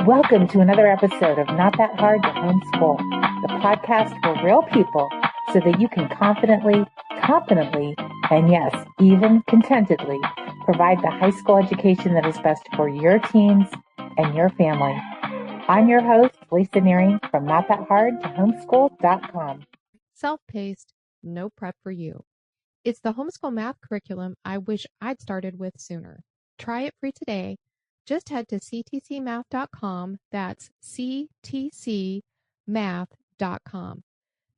Welcome to another episode of Not That Hard to Homeschool, the podcast for real people so that you can confidently, competently, and yes, even contentedly provide the high school education that is best for your teens and your family. I'm your host, Lisa Neary from NotThatHardToHomeschool.com. Self-paced, no prep for you. It's the homeschool math curriculum I wish I'd started with sooner. Try it free today. Just head to ctcmath.com. That's ctcmath.com.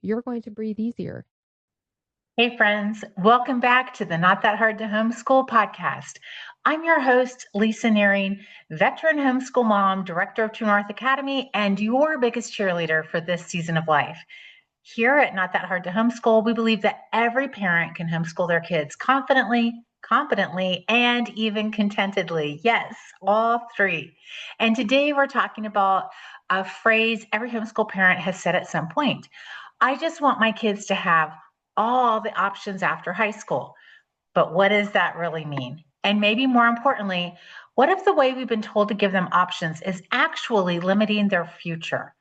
You're going to breathe easier. Hey friends, welcome back to the Not That Hard to Homeschool podcast. I'm your host, Lisa Neary, veteran homeschool mom, director of True North Academy, and your biggest cheerleader for this season of life. Here at Not That Hard to Homeschool, we believe that every parent can homeschool their kids confidently, competently, and even contentedly. Yes, all three. And today we're talking about a phrase every homeschool parent has said at some point. I just want my kids to have all the options after high school. But what does that really mean? And maybe more importantly, what if the way we've been told to give them options is actually limiting their future?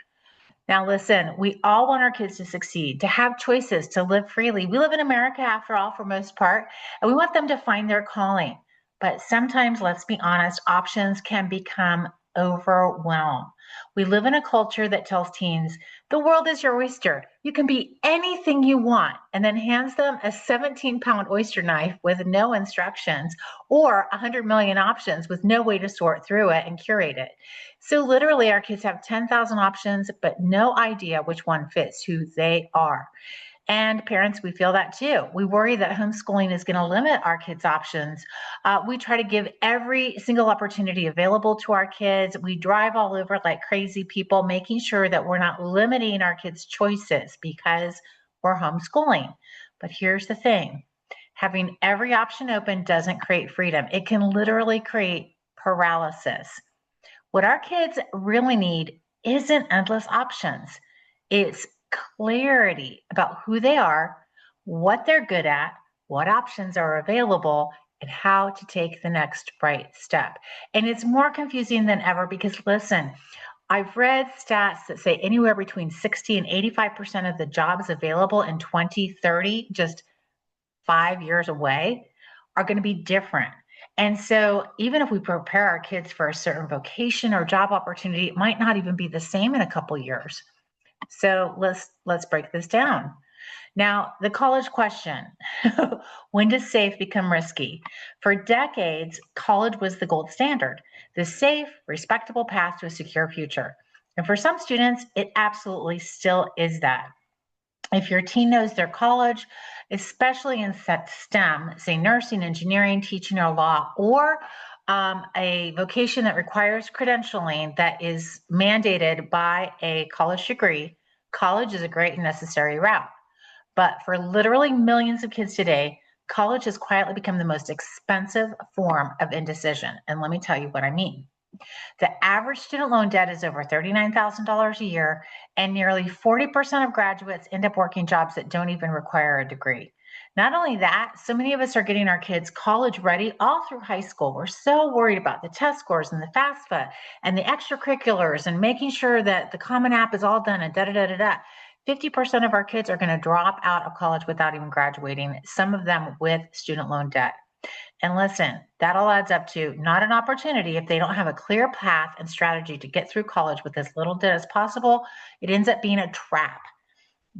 Now, listen, we all want our kids to succeed, to have choices, to live freely. We live in America, after all, for most part, and we want them to find their calling. But sometimes, let's be honest, options can become overwhelmed. We live in a culture that tells teens, the world is your oyster. You can be anything you want, and then hands them a 17-pound oyster knife with no instructions or 100 million options with no way to sort through it and curate it. So literally our kids have 10,000 options, but no idea which one fits who they are. And parents, we feel that too. We worry that homeschooling is going to limit our kids' options. We try to give every single opportunity available to our kids. We drive all over like crazy people, making sure that we're not limiting our kids' choices because we're homeschooling. But here's the thing. Having every option open doesn't create freedom. It can literally create paralysis. What our kids really need isn't endless options. It's clarity about who they are, what they're good at, what options are available, and how to take the next right step. And it's more confusing than ever because, listen, I've read stats that say anywhere between 60 and 85% of the jobs available in 2030, just 5 years away, are going to be different. And so even if we prepare our kids for a certain vocation or job opportunity, it might not even be the same in a couple years. So let's break this down. Now, the college question. When does safe become risky? For decades, college was the gold standard, the safe, respectable path to a secure future. And for some students, it absolutely still is that. If your teen knows their college, especially in STEM, say nursing, engineering, teaching, or law, or a vocation that requires credentialing that is mandated by a college degree, college is a great and necessary route. But for literally millions of kids today, college has quietly become the most expensive form of indecision. And let me tell you what I mean. The average student loan debt is over $39,000 a year, and nearly 40% of graduates end up working jobs that don't even require a degree. Not only that, so many of us are getting our kids college ready all through high school. We're so worried about the test scores and the FAFSA and the extracurriculars and making sure that the Common App is all done and da-da-da-da-da. 50% of our kids are going to drop out of college without even graduating, some of them with student loan debt. And listen, that all adds up to not an opportunity if they don't have a clear path and strategy to get through college with as little debt as possible. It ends up being a trap.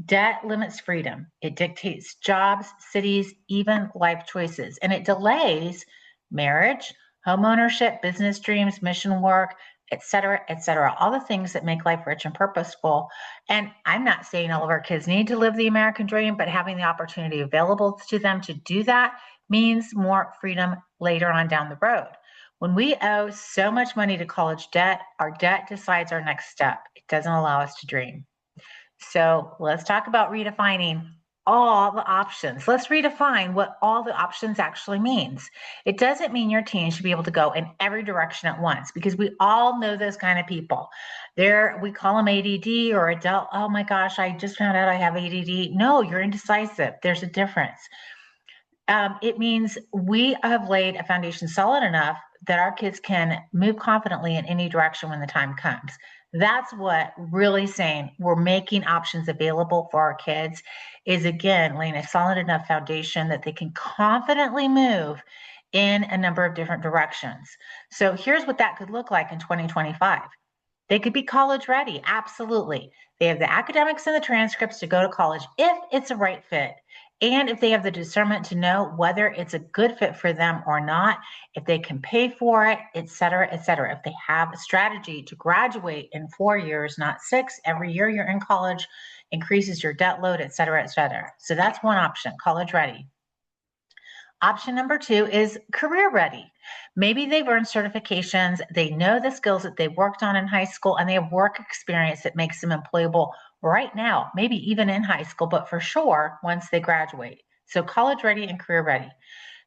Debt limits freedom. It dictates jobs, cities, even life choices, and it delays marriage, home ownership, business dreams, mission work, et cetera, all the things that make life rich and purposeful. And I'm not saying all of our kids need to live the American dream, but having the opportunity available to them to do that means more freedom later on down the road. When we owe so much money to college debt, our debt decides our next step. It doesn't allow us to dream. So let's talk about redefining all the options. Let's redefine what all the options actually means. It doesn't mean your teen should be able to go in every direction at once, because we all know those kind of people. We call them ADD or adult. Oh my gosh, I just found out I have ADD. No, you're indecisive. There's a difference. It means we have laid a foundation solid enough that our kids can move confidently in any direction when the time comes. That's what really saying we're making options available for our kids is, again, laying a solid enough foundation that they can confidently move in a number of different directions. So here's what that could look like in 2025. They could be college ready. Absolutely. They have the academics and the transcripts to go to college if it's a right fit. And if they have the discernment to know whether it's a good fit for them or not, if they can pay for it, et cetera, et cetera. If they have a strategy to graduate in 4 years, not 6, every year you're in college increases your debt load, et cetera, et cetera. So that's one option, college ready. Option number 2 is career ready. Maybe they've earned certifications, they know the skills that they worked on in high school, and they have work experience that makes them employable right now, maybe even in high school, but for sure once they graduate. So college ready and career ready.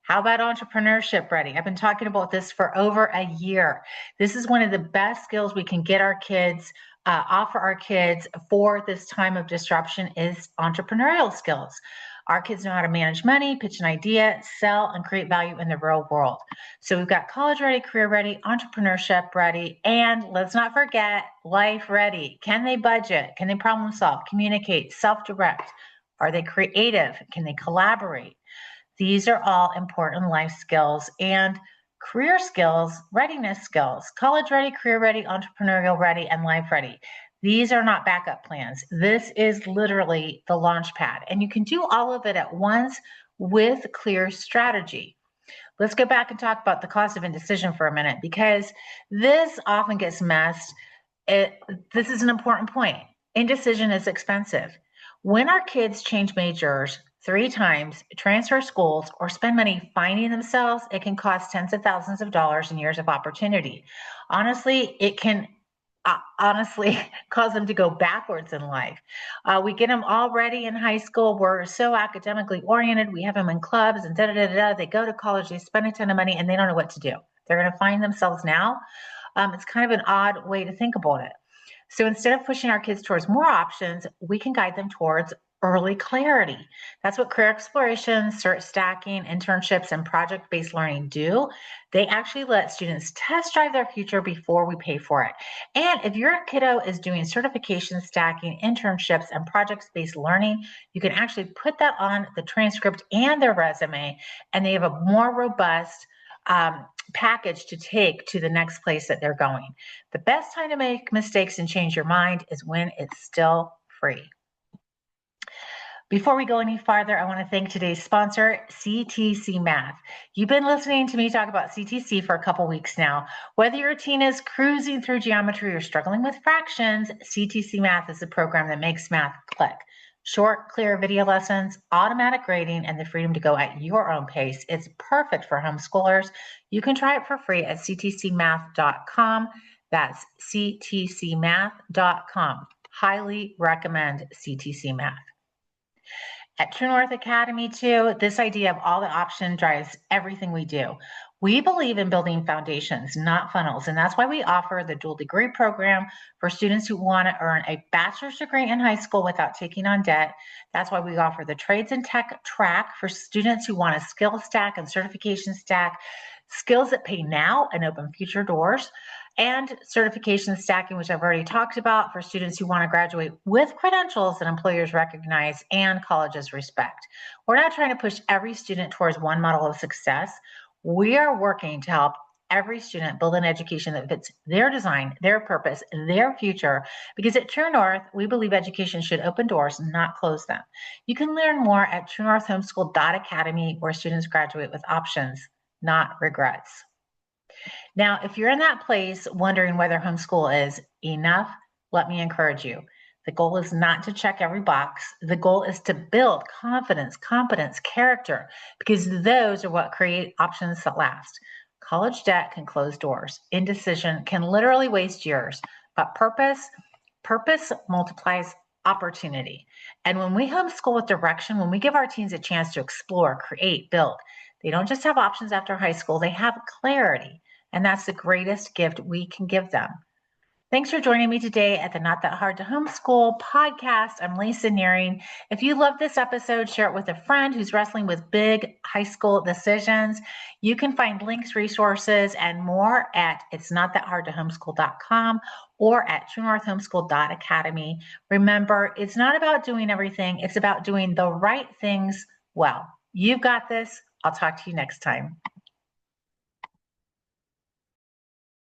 How about entrepreneurship ready? I've been talking about this for over a year. This is one of the best skills we can get our kids, offer our kids for this time of disruption is entrepreneurial skills. Our kids know how to manage money, pitch an idea, sell, and create value in the real world. So we've got college ready, career ready, entrepreneurship ready, and let's not forget life ready. Can they budget? Can they problem solve, communicate, self-direct? Are they creative? Can they collaborate? These are all important life skills and career skills, readiness skills, college ready, career ready, entrepreneurial ready, and life ready. These are not backup plans. This is literally the launch pad, and you can do all of it at once with clear strategy. Let's go back and talk about the cost of indecision for a minute, because this often gets missed. This is an important point. Indecision is expensive. When our kids change majors 3 times, transfer schools, or spend money finding themselves, it can cost tens of thousands of dollars and years of opportunity. Honestly, it can cause them to go backwards in life. We get them already in high school. We're so academically oriented. We have them in clubs and da da da da. They go to college, they spend a ton of money, and they don't know what to do. They're going to find themselves now. It's kind of an odd way to think about it. So instead of pushing our kids towards more options, we can guide them towards early clarity. That's what career exploration, cert stacking, internships, and project-based learning do. They actually let students test drive their future before we pay for it. And if your kiddo is doing certification stacking, internships, and project-based learning, you can actually put that on the transcript and their resume, and they have a more robust package to take to the next place that they're going. The best time to make mistakes and change your mind is when it's still free. Before we go any farther, I want to thank today's sponsor, CTC Math. You've been listening to me talk about CTC for a couple weeks now. Whether your teen is cruising through geometry or struggling with fractions, CTC Math is the program that makes math click. Short, clear video lessons, automatic grading, and the freedom to go at your own pace. It's perfect for homeschoolers. You can try it for free at ctcmath.com. That's ctcmath.com. Highly recommend CTC Math. At True North Academy, too, this idea of all the option drives everything we do. We believe in building foundations, not funnels, and that's why we offer the dual degree program for students who want to earn a bachelor's degree in high school without taking on debt. That's why we offer the trades and tech track for students who want a skill stack and certification stack, skills that pay now and open future doors, and certification stacking, which I've already talked about, for students who want to graduate with credentials that employers recognize and colleges respect. We're not trying to push every student towards one model of success. We are working to help every student build an education that fits their design, their purpose, their future, because at True North, we believe education should open doors, not close them. You can learn more at truenorthhomeschool.academy, where students graduate with options, not regrets. Now, if you're in that place wondering whether homeschool is enough, let me encourage you. The goal is not to check every box. The goal is to build confidence, competence, character, because those are what create options that last. College debt can close doors. Indecision can literally waste years, but purpose multiplies opportunity. And when we homeschool with direction, when we give our teens a chance to explore, create, build, they don't just have options after high school, they have clarity. And that's the greatest gift we can give them. Thanks for joining me today at the Not That Hard to Homeschool podcast. I'm Lisa Nearing. If you love this episode, share it with a friend who's wrestling with big high school decisions. You can find links, resources, and more at itsnotthathardtohomeschool.com or at truenorthhomeschool.academy. Remember, it's not about doing everything, it's about doing the right things well. You've got this. I'll talk to you next time.